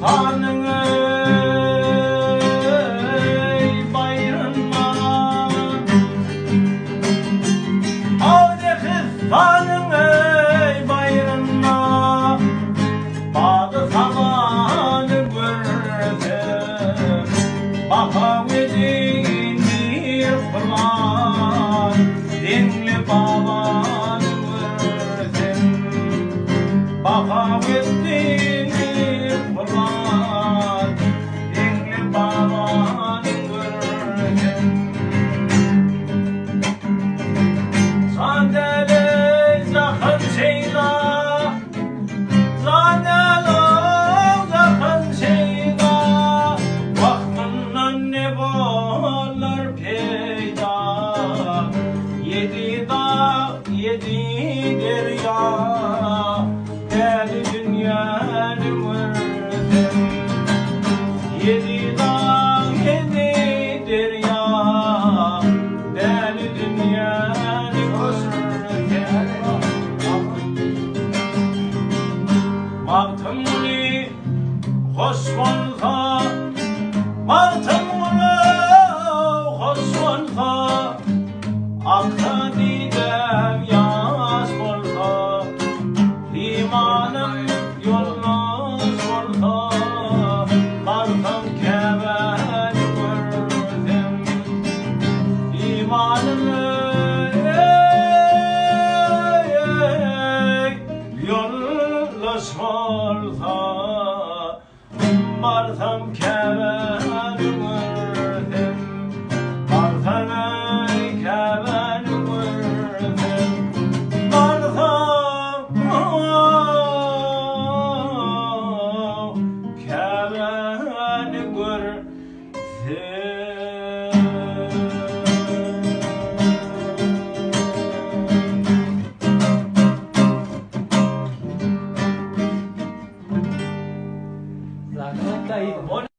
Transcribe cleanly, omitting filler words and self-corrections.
Hanım ey bayrama, ağde kız hanım ey bayrama, bağdı zamanı görsem, baka vedin bir kurban, dinli babanı görsem, baka vedin yedi derya, deli dünyanı vurdum. Yedi dağ, yedi derya, deli dünyanı vurdum. Baktımni hoş olsa, baktımni hoş olsa, akta didem yaz olsa, imanım yolunuz olsa, baktım kemen gördüm. İmanım yolunuz olsa, baktım kemen gördüm. Baktım kemen gördüm. Baktım kemen gördüm.